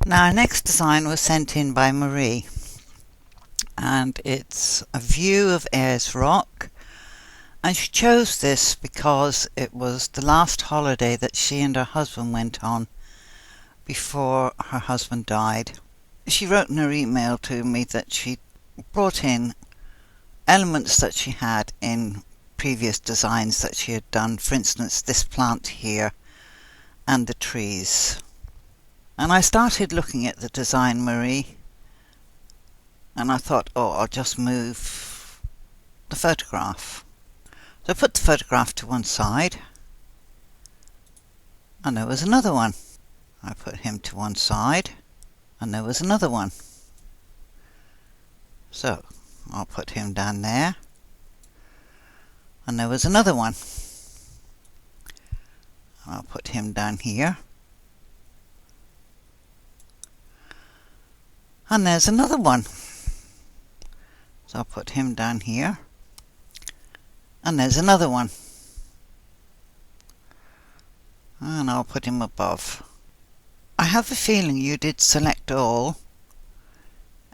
Now, our next design was sent in by Marie, and it's a view of Ayers Rock, and she chose this because it was the last holiday that she and her husband went on before her husband died. She wrote in her email to me that she brought in elements that she had in previous designs that she had done, for instance this plant here and the trees. And I started looking at the design, Marie, and I thought, I'll just move the photograph. So I put the photograph to one side, and there was another one. I put him to one side, and there was another one. So I'll put him down there, and there was another one. I'll put him down here, and there's another one. So I'll put him down here, and there's another one. And I'll put him above. I have a feeling you did select all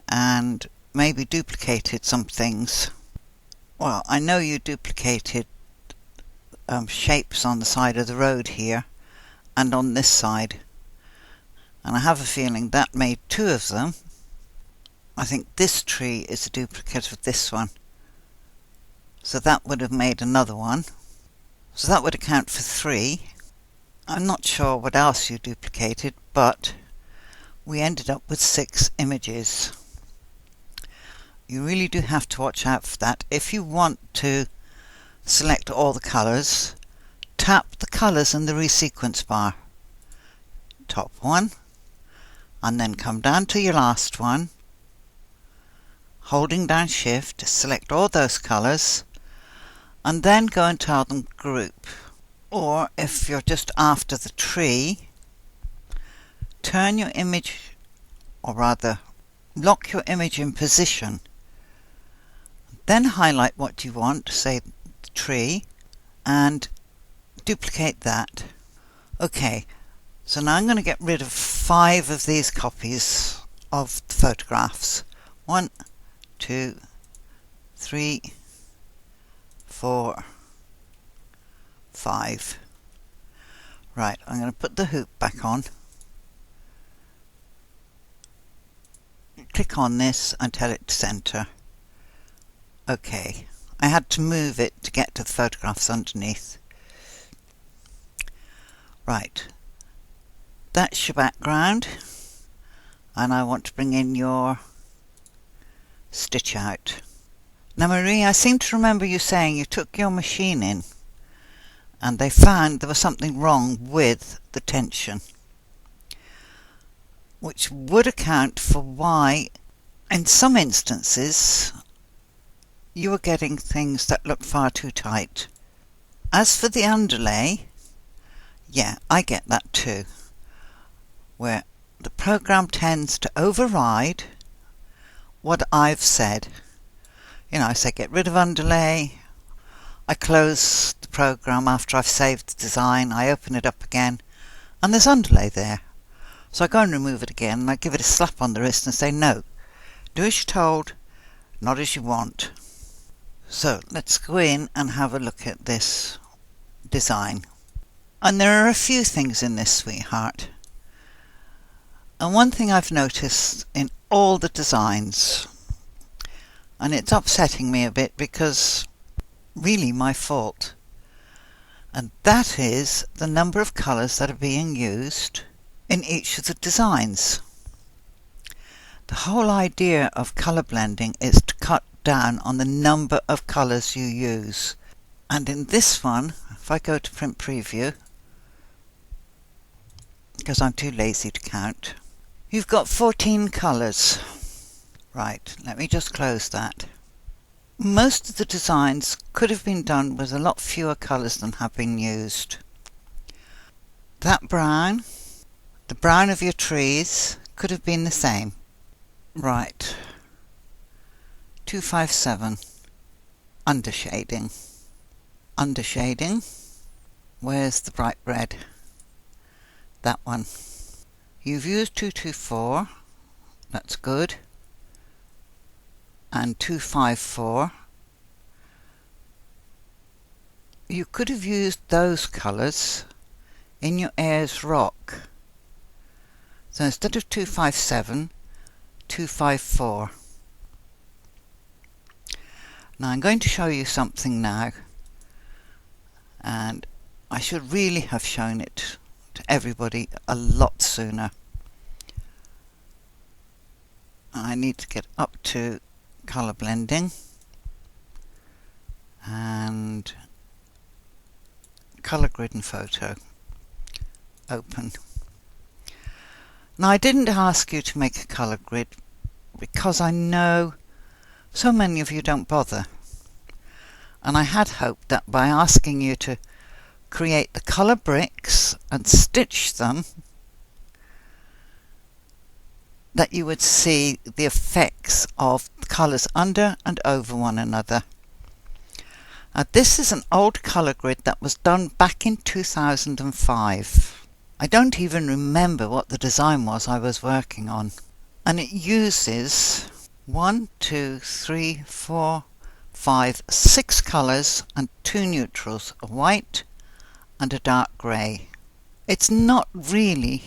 and maybe duplicated some things. Well, I know you duplicated shapes on the side of the road here and on this side, and I have a feeling that made two of them. I think this tree is a duplicate of this one, so that would have made another one, so that would account for 3. I'm not sure what else you duplicated, but we ended up with 6 images. You really do have to watch out for that. If you want to select all the colours, tap the colours in the resequence bar, top one, and then come down to your last one, holding down shift, select all those colours, and then go and tell them group. Or if you're just after the tree, turn your image, or rather lock your image in position, then highlight what you want, say the tree, and duplicate that. Okay, so now I'm going to get rid of 5 of these copies of the photographs. 1, 2, 3, 4, 5. Right, I'm going to put the hoop back on. Click on this and tell it to center. Okay, I had to move it to get to the photographs underneath. Right, that's your background, and I want to bring in your stitch out. Now Marie, I seem to remember you saying you took your machine in and they found there was something wrong with the tension, which would account for why in some instances you were getting things that looked far too tight. As for the underlay, yeah, I get that too, where the program tends to override what I've said. You know, I say get rid of underlay, I close the program after I've saved the design, I open it up again, and there's underlay there. So I go and remove it again, and I give it a slap on the wrist and say, no, do as you're told, not as you want. So let's go in and have a look at this design. And there are a few things in this, sweetheart. And one thing I've noticed in all the designs, and it's upsetting me a bit because really my fault, and that is the number of colours that are being used in each of the designs. The whole idea of colour blending is to cut down on the number of colours you use. And in this one, if I go to print preview, because I'm too lazy to count, you've got 14 colours. Right, let me just close that. Most of the designs could have been done with a lot fewer colours than have been used. That brown, the brown of your trees, could have been the same. Right, 257, undershading. Undershading, where's the bright red? That one. You've used 224, that's good, and 254. You could have used those colours in your Ayers Rock. So instead of 257, 254. Now I'm going to show you something now, and I should really have shown it to everybody a lot sooner. I need to get up to colour blending and colour grid and photo. Open. Now I didn't ask you to make a colour grid because I know so many of you don't bother, and I had hoped that by asking you to create the colour bricks and stitch them, that you would see the effects of the colours under and over one another. Now this is an old colour grid that was done back in 2005. I don't even remember what the design was I was working on, and it uses 1, 2, 3, 4, 5, 6 colours and 2 neutrals, a white and a dark grey. It's not really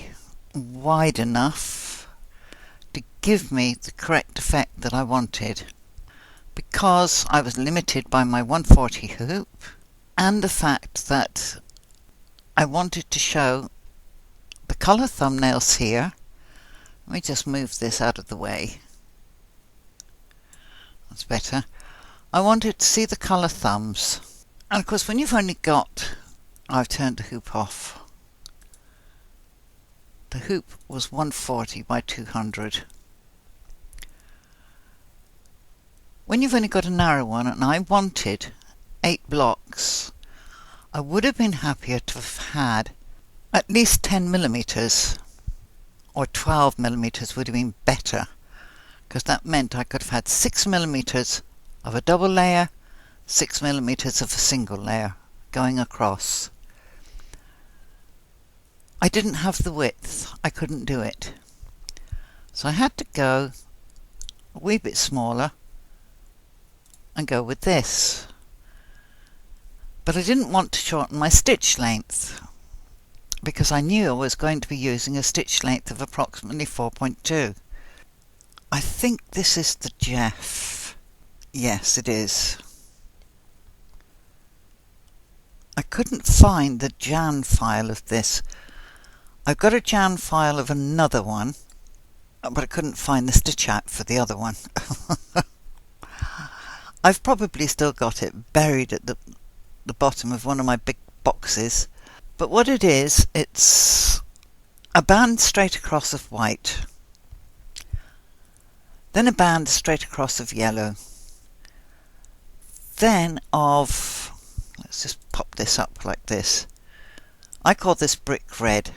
wide enough to give me the correct effect that I wanted, because I was limited by my 140 hoop and the fact that I wanted to show the colour thumbnails here. Let me just move this out of the way. That's better. I wanted to see the colour thumbs. And of course when you've only got... I've turned the hoop off. The hoop was 140 by 200. When you've only got a narrow one, and I wanted 8 blocks, I would have been happier to have had at least 10 millimeters, or 12 millimeters would have been better, because that meant I could have had 6 millimeters of a double layer, 6 millimeters of a single layer going across. I didn't have the width, I couldn't do it. So I had to go a wee bit smaller and go with this. But I didn't want to shorten my stitch length, because I knew I was going to be using a stitch length of approximately 4.2. I think this is the Jeff. Yes, it is. I couldn't find the Jan file of this. I've got a Jan file of another one, but I couldn't find the stitch out for the other one. I've probably still got it buried at the bottom of one of my big boxes. But what it is, it's a band straight across of white, then a band straight across of yellow, then of, let's just pop this up like this. I call this brick red.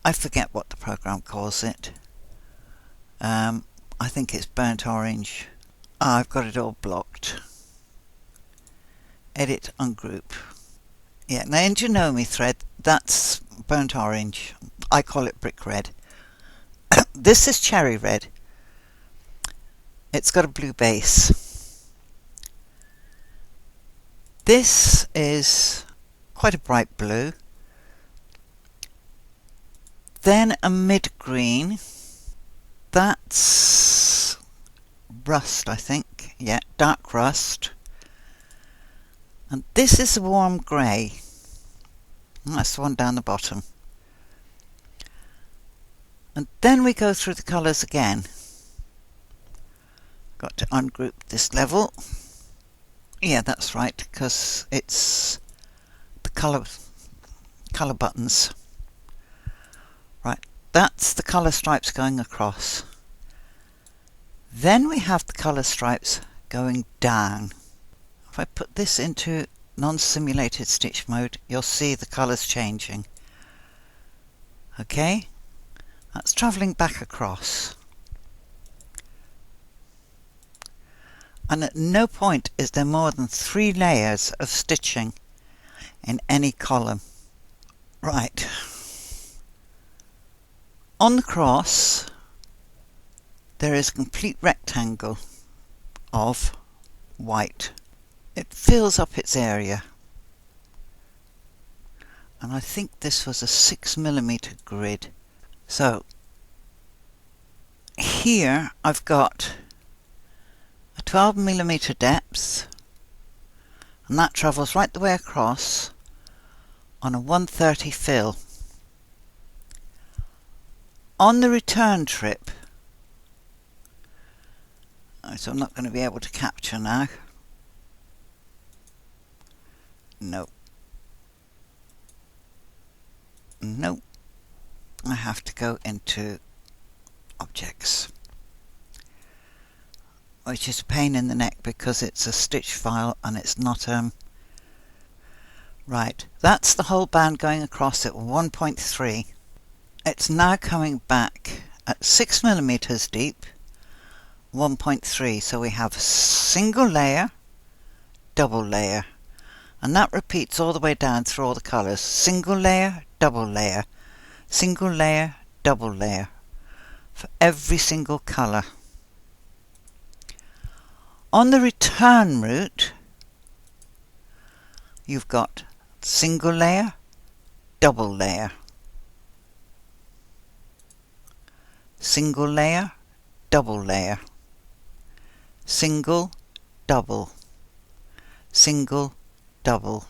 I forget what the program calls it. I think it's burnt orange. I've got it all blocked. Edit, ungroup. Yeah, now in Janome thread, that's burnt orange. I call it brick red. This is cherry red. It's got a blue base. This is quite a bright blue. Then a mid-green. That's rust, I think. Yeah, dark rust. And this is a warm grey. That's the one down the bottom. And then we go through the colours again. Got to ungroup this level. Yeah, that's right, because it's the colour buttons. Right, that's the colour stripes going across. Then we have the colour stripes going down. If I put this into non-simulated stitch mode, you'll see the colours changing. Okay, that's travelling back across. And at no point is there more than 3 layers of stitching in any column. Right. On the cross, there is a complete rectangle of white. It fills up its area. And I think this was a 6mm grid. So here I've got a 12mm depth, and that travels right the way across on a 130 fill. On the return trip, so I'm not going to be able to capture now. Nope. Nope. I have to go into objects, which is a pain in the neck because it's a stitch file and it's not right. That's the whole band going across at 1.3. It's now coming back at 6mm deep, 1.3. So we have single layer, double layer, and that repeats all the way down through all the colours. Single layer, double layer, single layer, double layer for every single colour. On the return route, you've got single layer, double layer, single layer, double layer, single, double, single, double.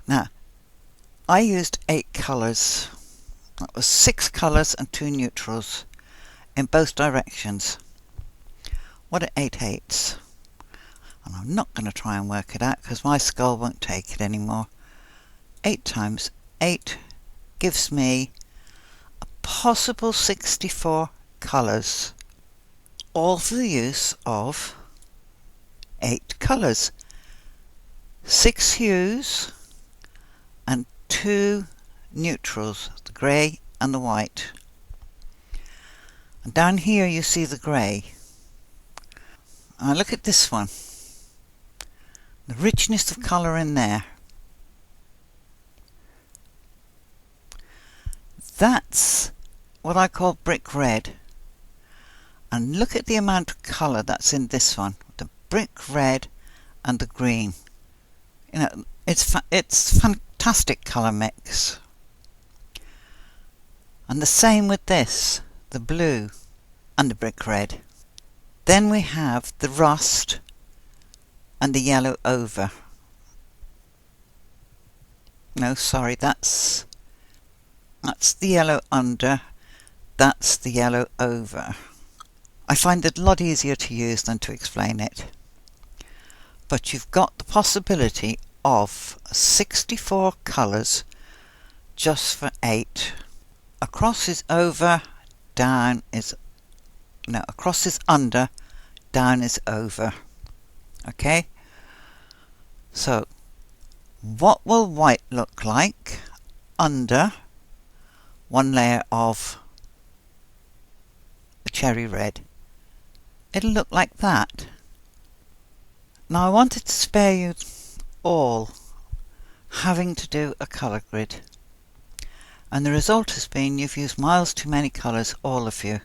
Now, I used 8 colours. That was 6 colours and 2 neutrals in both directions. What are 8 eighths? And I'm not going to try and work it out because my skull won't take it anymore. 8 times 8 gives me a possible 64 colours, all for the use of 8 colours, 6 hues and 2 neutrals, the grey and the white. And down here you see the grey. Now look at this one, the richness of colour in there. That's what I call brick red. And look at the amount of colour that's in this one, the brick red and the green. You know, it's fantastic colour mix. And the same with this, the blue and the brick red. Then we have the rust and the yellow over. No, sorry, that's the yellow under, that's the yellow over. I find it a lot easier to use than to explain it. But you've got the possibility of 64 colours just for 8. Across is over, down is, no, across is under, down is over. Okay? So, what will white look like under one layer of a cherry red? It'll look like that. Now I wanted to spare you all having to do a colour grid. And the result has been you've used miles too many colours, all of you.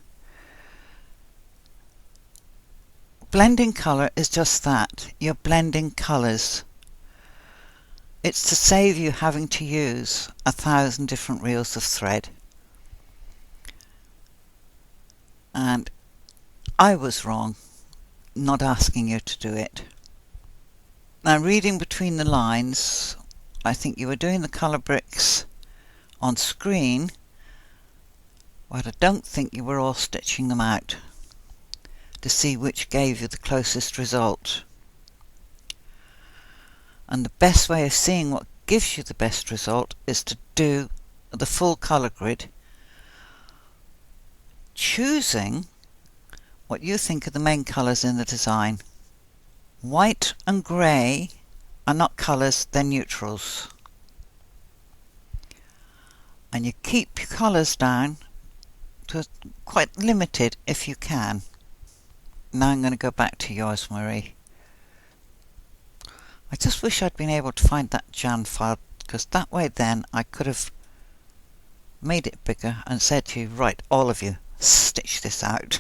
Blending colour is just that. You're blending colours. It's to save you having to use 1,000 different reels of thread. And I was wrong not asking you to do it. Now, reading between the lines, I think you were doing the colour bricks on screen, but I don't think you were all stitching them out to see which gave you the closest result. And the best way of seeing what gives you the best result is to do the full colour grid, choosing what you think are the main colours in the design. White and grey are not colours, they're neutrals. And you keep your colours down to quite limited if you can. Now I'm going to go back to yours, Marie. I just wish I'd been able to find that Jan file, because that way then I could have made it bigger and said to you, right, all of you, stitch this out.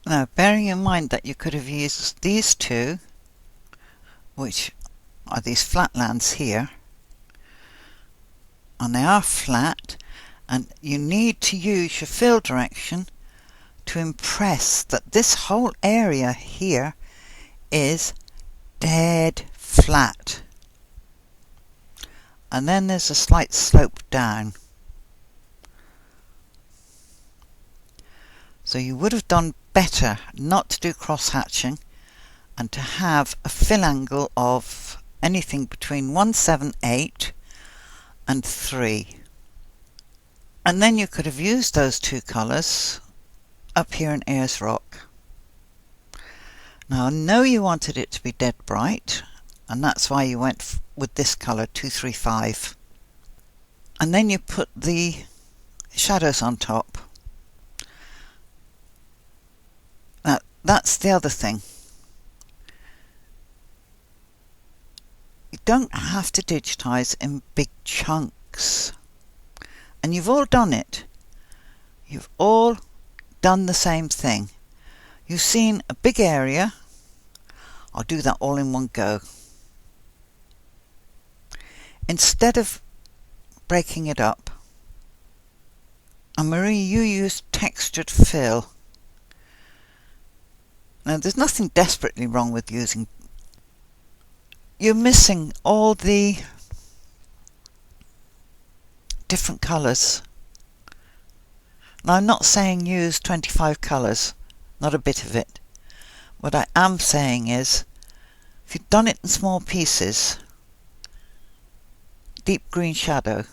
Now, bearing in mind that you could have used these two, which are these flat lands here, and they are flat, and you need to use your fill direction to impress that this whole area here is dead flat. And then there's a slight slope down. So you would have done better not to do cross hatching and to have a fill angle of anything between 178 and 3. And then you could have used those two colours up here in Ayers Rock. Now I know you wanted it to be dead bright, and that's why you went with this colour 235. And then you put the shadows on top. Now that's the other thing. You don't have to digitise in big chunks. And you've all done it. You've all done the same thing. You've seen a big area. I'll do that all in one go. Instead of breaking it up, and Marie, you used textured fill. Now there's nothing desperately wrong with using. You're missing all the different colours. Now I'm not saying use 25 colours, not a bit of it. What I am saying is, if you've done it in small pieces, deep green shadow,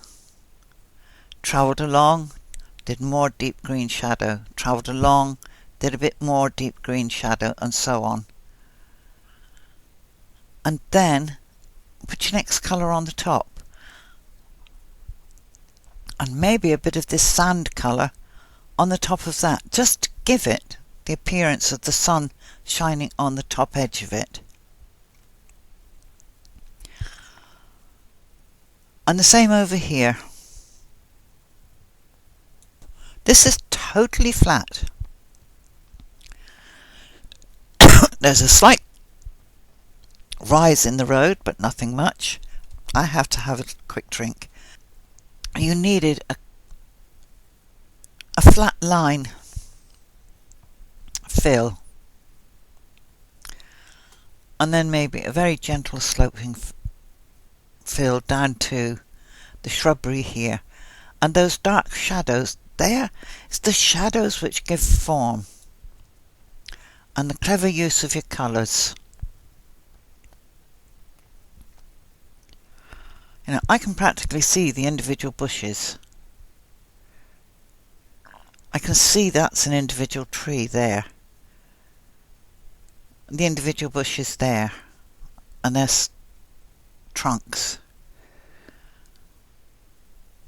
travelled along, did more deep green shadow, travelled along, did a bit more deep green shadow, and so on. And then put your next colour on the top. And maybe a bit of this sand colour on the top of that, just to give it the appearance of the sun shining on the top edge of it. And the same over here. This is totally flat. There's a slight rise in the road, but nothing much. I have to have a quick drink. You needed a flat line fill, and then maybe a very gentle sloping fill down to the shrubbery here. And those dark shadows there, it's the shadows which give form, and the clever use of your colours. You know, I can practically see the individual bushes. I can see that's an individual tree there. The individual bushes there, and their trunks.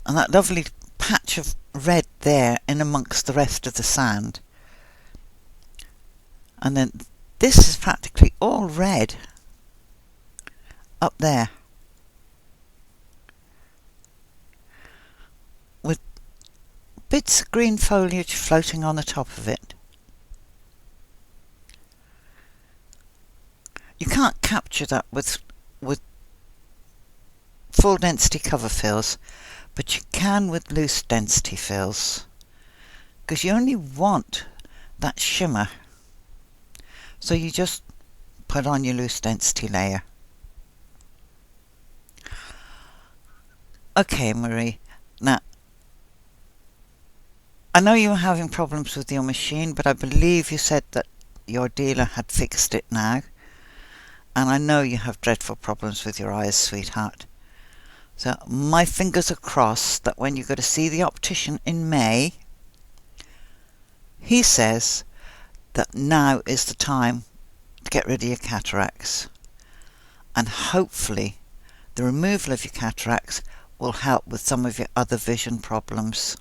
And that lovely patch of red there in amongst the rest of the sand. And then this is practically all red up there, with bits of green foliage floating on the top of it. You can't capture that with full density cover fills, but you can with loose density fills, because you only want that shimmer. So you just put on your loose density layer. Okay, Marie, now I know you were having problems with your machine, but I believe you said that your dealer had fixed it now. And I know you have dreadful problems with your eyes, sweetheart. So my fingers are crossed that when you go to see the optician in May, he says that now is the time to get rid of your cataracts. And hopefully the removal of your cataracts will help with some of your other vision problems.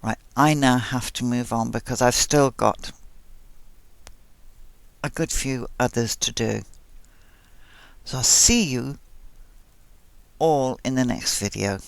Right, I now have to move on because I've still got a good few others to do. So I'll see you all in the next video.